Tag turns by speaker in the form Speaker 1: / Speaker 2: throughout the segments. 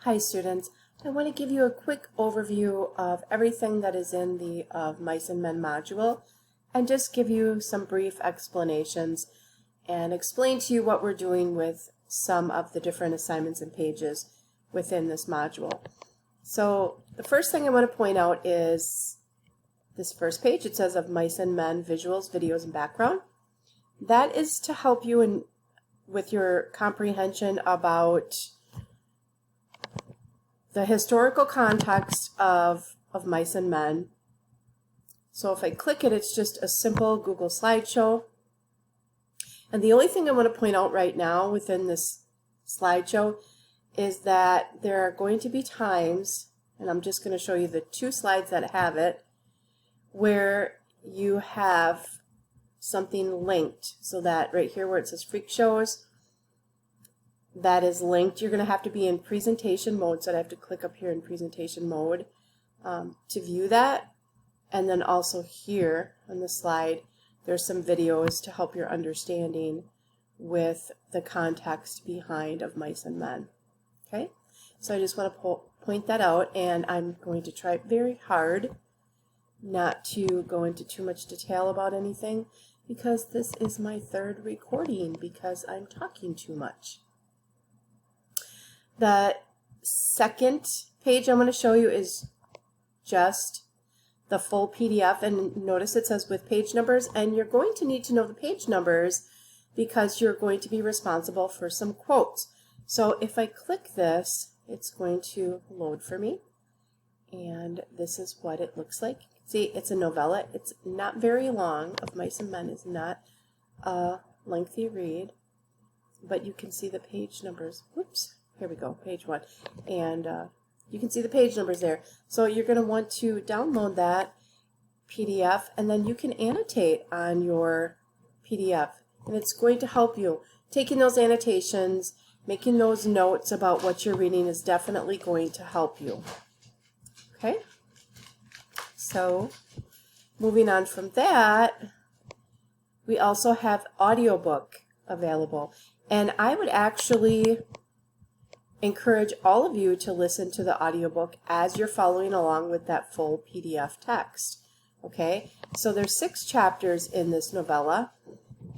Speaker 1: Hi students, I want to give you a quick overview of everything that is in the Of Mice and Men module and just give you some brief explanations and explain to you what we're doing with some of the different assignments and pages within this module. So the first thing I want to point out is this first page. It says Of Mice and Men, Visuals, Videos, and Background. That is to help you with your comprehension about the historical context of Mice and Men. So if I click it, it's just a simple Google slideshow. And the only thing I want to point out right now within this slideshow is that there are going to be times, and I'm just going to show you the two slides that have it, where you have something linked. So that right here where it says Freak Shows, that is linked. You're going to have to be in presentation mode, so I have to click up here in presentation mode to view that. And then also here on the slide, there's some videos to help your understanding with the context behind Of Mice and Men. Okay, so I just want to point that out, and I'm going to try very hard not to go into too much detail about anything because this is my third recording because I'm talking too much. The second page I'm going to show you is just the full PDF, and notice it says with page numbers, and you're going to need to know the page numbers because you're going to be responsible for some quotes. So if I click this, it's going to load for me, and this is what it looks like. See, it's a novella. It's not very long. Of Mice and Men is not a lengthy read, but you can see the page numbers. Whoops. Here we go, page 1. And you can see the page numbers there. So you're going to want to download that PDF, and then you can annotate on your PDF. And it's going to help you. Taking those annotations, making those notes about what you're reading is definitely going to help you. Okay? So moving on from that, we also have audiobook available. And I would actually encourage all of you to listen to the audiobook as you're following along with that full PDF text. Okay, so there's 6 chapters in this novella,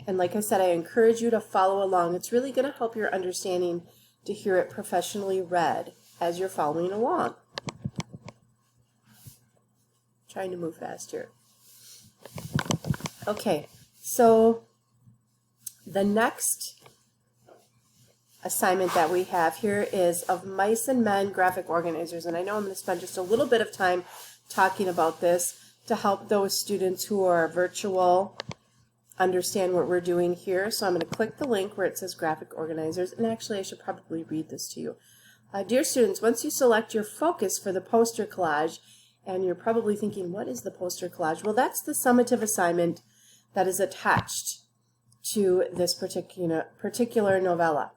Speaker 1: and like I said, I encourage you to follow along. It's really going to help your understanding to hear it professionally read as you're following along. Trying to move fast here. Okay, so the next assignment that we have here is Of Mice and Men graphic organizers, and I know I'm going to spend just a little bit of time talking about this to help those students who are virtual understand what we're doing here. So I'm going to click the link where it says graphic organizers, and actually I should probably read this to you. Dear students, once you select your focus for the poster collage, and you're probably thinking, what is the poster collage? Well, that's the summative assignment that is attached to this particular novella.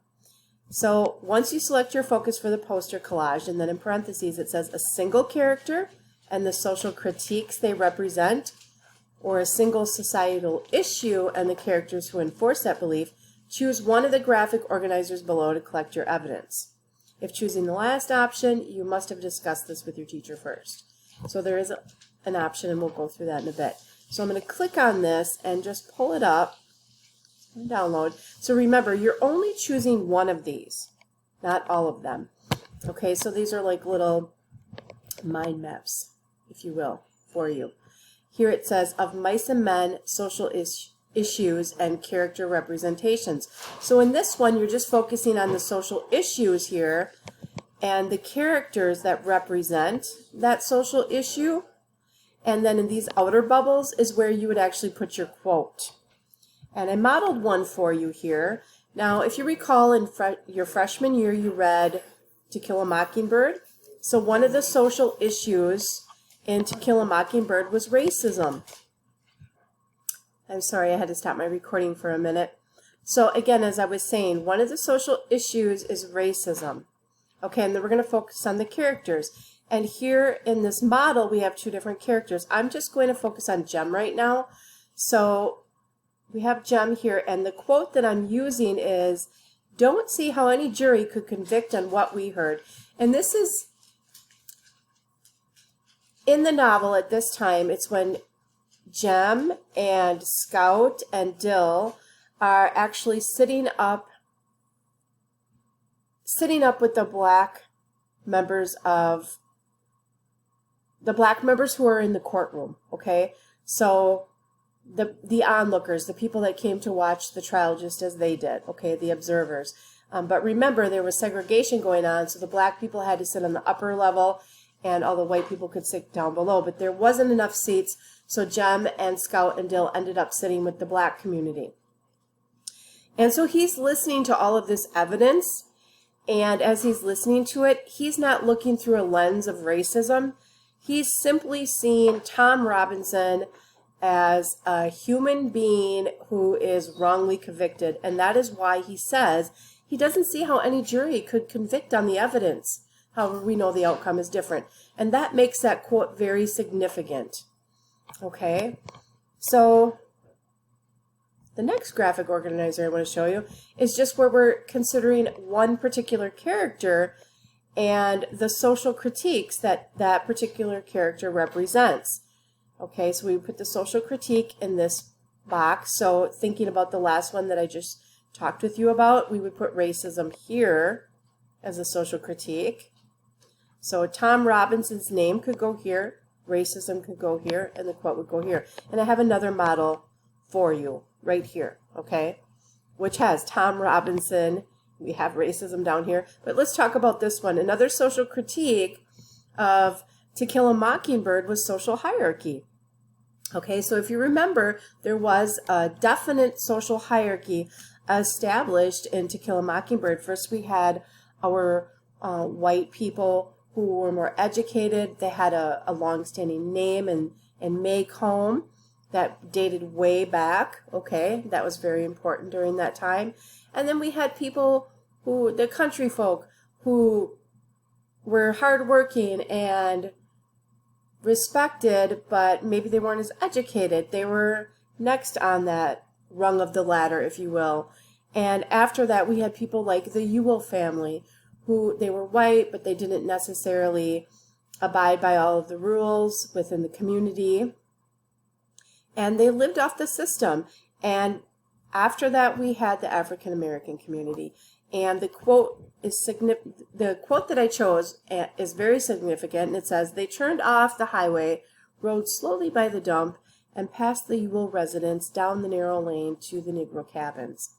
Speaker 1: So once you select your focus for the poster collage, and then in parentheses it says a single character and the social critiques they represent, or a single societal issue and the characters who enforce that belief, choose one of the graphic organizers below to collect your evidence. If choosing the last option, you must have discussed this with your teacher first. So there is an option, and we'll go through that in a bit. So I'm going to click on this and just pull it up and download. So remember, you're only choosing one of these, not all of them. Okay, so these are like little mind maps, if you will, for you. Here it says Of Mice and Men, Social Issues and Character Representations. So in this one, you're just focusing on the social issues here and the characters that represent that social issue. And then in these outer bubbles is where you would actually put your quote. And I modeled one for you here. Now, if you recall, in your freshman year, you read To Kill a Mockingbird. So one of the social issues in To Kill a Mockingbird was racism. I'm sorry, I had to stop my recording for a minute. So again, as I was saying, one of the social issues is racism. Okay, and then we're going to focus on the characters. And here in this model, we have 2 different characters. I'm just going to focus on Jem right now. So we have Jem here, and the quote that I'm using is, don't see how any jury could convict on what we heard. And this is in the novel at this time. It's when Jem and Scout and Dill are actually sitting up with the black members who are in the courtroom, okay? So the onlookers, the people that came to watch the trial just as they did, okay, the observers. But remember, there was segregation going on, so the black people had to sit on the upper level, and all the white people could sit down below. But there wasn't enough seats, so Jem and Scout and Dill ended up sitting with the black community. And so he's listening to all of this evidence, and as he's listening to it, he's not looking through a lens of racism. He's simply seeing Tom Robinson as a human being who is wrongly convicted, and that is why he says he doesn't see how any jury could convict on the evidence. However, we know the outcome is different, and that makes that quote very significant. Okay, so the next graphic organizer I want to show you is just where we're considering one particular character and the social critiques that that particular character represents. Okay, so we put the social critique in this box. So thinking about the last one that I just talked with you about, we would put racism here as a social critique. So Tom Robinson's name could go here, racism could go here, and the quote would go here. And I have another model for you right here, okay, which has Tom Robinson. We have racism down here. But let's talk about this one. Another social critique of To Kill a Mockingbird was social hierarchy. Okay, so if you remember, there was a definite social hierarchy established in To Kill a Mockingbird. First, we had our white people who were more educated. They had a long-standing name and make home that dated way back. Okay, that was very important during that time. And then we had people the country folk, who were hardworking and respected, but maybe they weren't as educated. They were next on that rung of the ladder, if you will. And after that, we had people like the Ewell family, who they were white, but they didn't necessarily abide by all of the rules within the community. And they lived off the system. And after that, we had the African American community. And the quote that I chose is very significant. And it says, "They turned off the highway, rode slowly by the dump, and passed the Ewell residence down the narrow lane to the Negro cabins."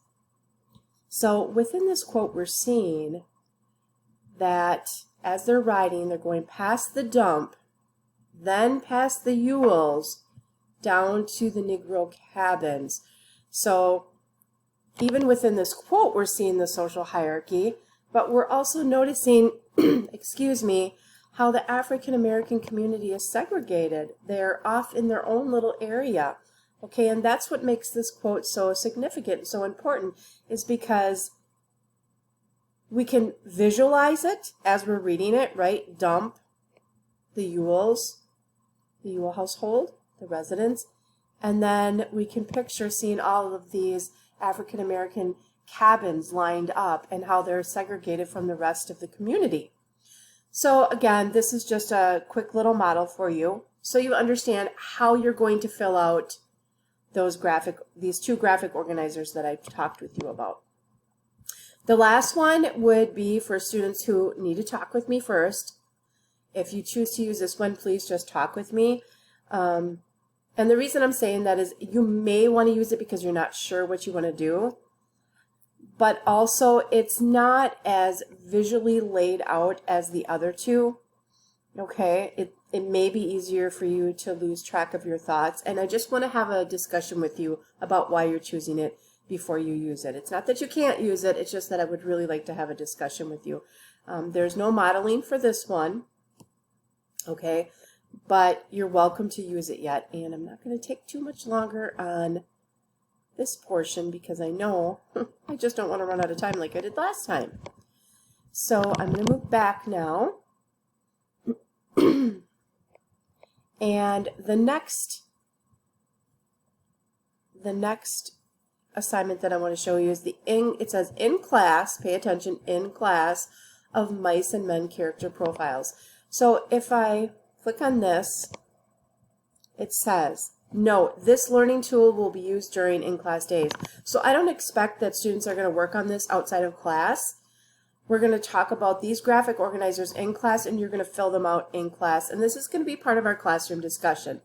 Speaker 1: So within this quote, we're seeing that as they're riding, they're going past the dump, then past the Ewells, down to the Negro cabins. So even within this quote, we're seeing the social hierarchy, but we're also noticing, excuse me, how the African American community is segregated. They're off in their own little area. Okay, and that's what makes this quote so significant, so important, is because we can visualize it as we're reading it, right? Dump, the Ewells, the Ewell household, the residents, and then we can picture seeing all of these African American cabins lined up and how they're segregated from the rest of the community. So again, this is just a quick little model for you, so you understand how you're going to fill out these two graphic organizers that I've talked with you about. The last one would be for students who need to talk with me first. If you choose to use this one, please just talk with me. And the reason I'm saying that is you may want to use it because you're not sure what you want to do, but also it's not as visually laid out as the other two. Okay, it may be easier for you to lose track of your thoughts, and I just want to have a discussion with you about why you're choosing it before you use it. It's not that you can't use it, it's just that I would really like to have a discussion with you. There's no modeling for this one, okay, but you're welcome to use it yet, and I'm not going to take too much longer on this portion because I know I just don't want to run out of time like I did last time. So I'm going to move back now. And the next assignment that I want to show you is it says in class, pay attention, in class of mice and men character profiles. So if I click on this, it says, note, this learning tool will be used during in-class days. So I don't expect that students are going to work on this outside of class. We're going to talk about these graphic organizers in class, and you're going to fill them out in class. And this is going to be part of our classroom discussion.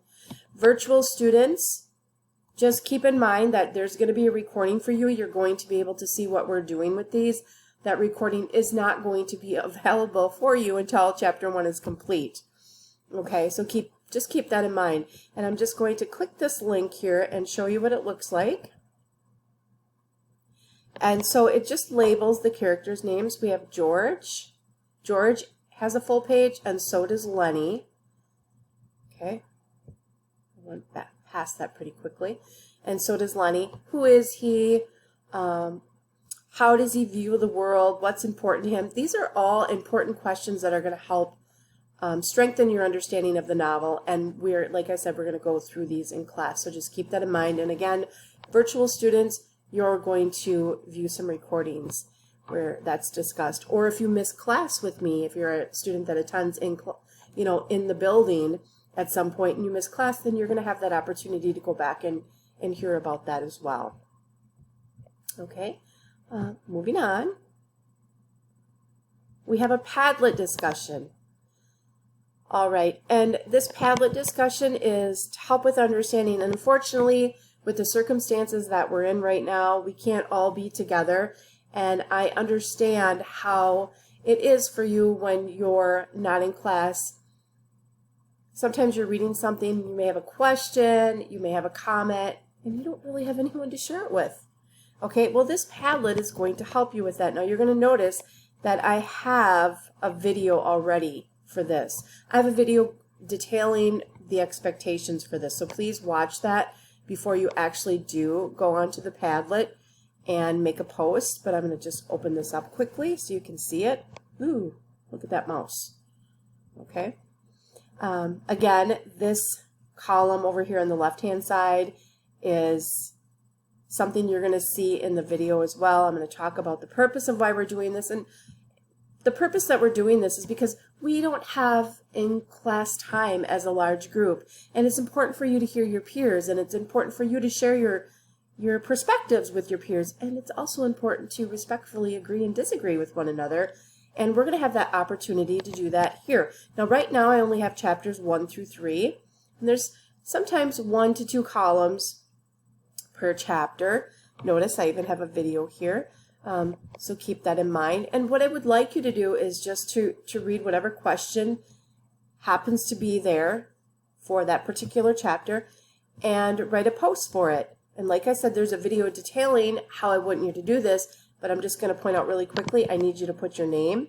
Speaker 1: Virtual students, just keep in mind that there's going to be a recording for you. You're going to be able to see what we're doing with these. That recording is not going to be available for you until chapter 1 is complete. Okay, so just keep that in mind. And I'm just going to click this link here and show you what it looks like. And so it just labels the characters' names. We have George. George has a full page, and so does Lenny. Okay, I went past that pretty quickly. And so does Lenny. Who is he? How does he view the world? What's important to him? These are all important questions that are going to help strengthen your understanding of the novel. And like I said, we're going to go through these in class. So just keep that in mind. And again, virtual students, you're going to view some recordings where that's discussed. Or if you miss class with me, if you're a student that attends in the building at some point and you miss class, then you're going to have that opportunity to go back and hear about that as well. Okay. Moving on, we have a Padlet discussion. All right, and this Padlet discussion is to help with understanding. And unfortunately, with the circumstances that we're in right now, we can't all be together. And I understand how it is for you when you're not in class. Sometimes you're reading something, you may have a question, you may have a comment, and you don't really have anyone to share it with. Okay, well, this Padlet is going to help you with that. Now, you're going to notice that I have a video already for this. I have a video detailing the expectations for this, so please watch that before you actually do go onto the Padlet and make a post. But I'm going to just open this up quickly so you can see it. Ooh, look at that mouse. Okay. Again, this column over here on the left-hand side is something you're going to see in the video as well. I'm going to talk about the purpose of why we're doing this. And the purpose that we're doing this is because we don't have in-class time as a large group. And it's important for you to hear your peers, and it's important for you to share your perspectives with your peers. And it's also important to respectfully agree and disagree with one another. And we're going to have that opportunity to do that here. Now, right now, I only have chapters 1 through 3. And there's sometimes 1 to 2 columns per chapter. Notice I even have a video here, so keep that in mind. And what I would like you to do is just to read whatever question happens to be there for that particular chapter and write a post for it. And like I said, there's a video detailing how I want you to do this, but I'm just going to point out really quickly, I need you to put your name.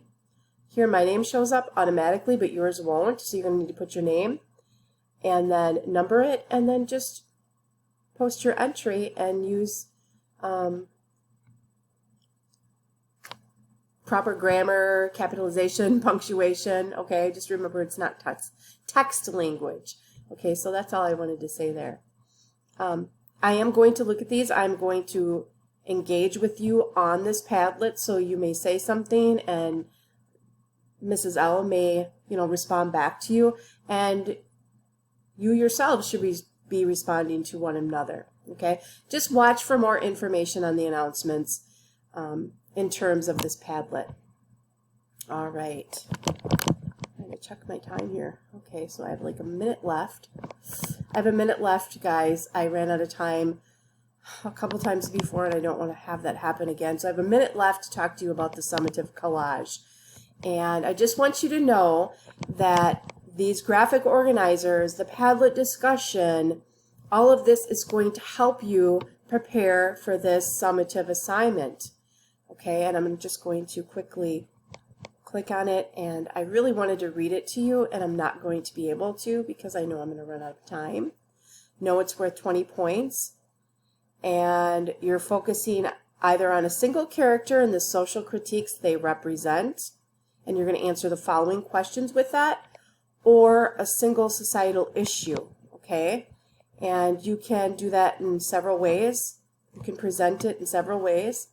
Speaker 1: Here my name shows up automatically, but yours won't, so you're going to need to put your name and then number it, and then just post your entry and use proper grammar, capitalization, punctuation. Okay, just remember it's not text language. Okay, so that's all I wanted to say there. I am going to look at these. I'm going to engage with you on this Padlet, so you may say something and Mrs. L may, respond back to you, and you yourselves should be responding to one another. Okay, just watch for more information on the announcements in terms of this Padlet. All right, I'm gonna check my time here. Okay, so I have like a minute left. I have a minute left, guys. I ran out of time a couple times before, and I don't want to have that happen again. So I have a minute left to talk to you about the summative collage. And I just want you to know that these graphic organizers, the Padlet discussion, all of this is going to help you prepare for this summative assignment. Okay, and I'm just going to quickly click on it, and I really wanted to read it to you, and I'm not going to be able to because I know I'm going to run out of time. No, it's worth 20 points, and you're focusing either on a single character and the social critiques they represent, and you're going to answer the following questions with that, or a single societal issue, okay? And you can do that in several ways. You can present it in several ways.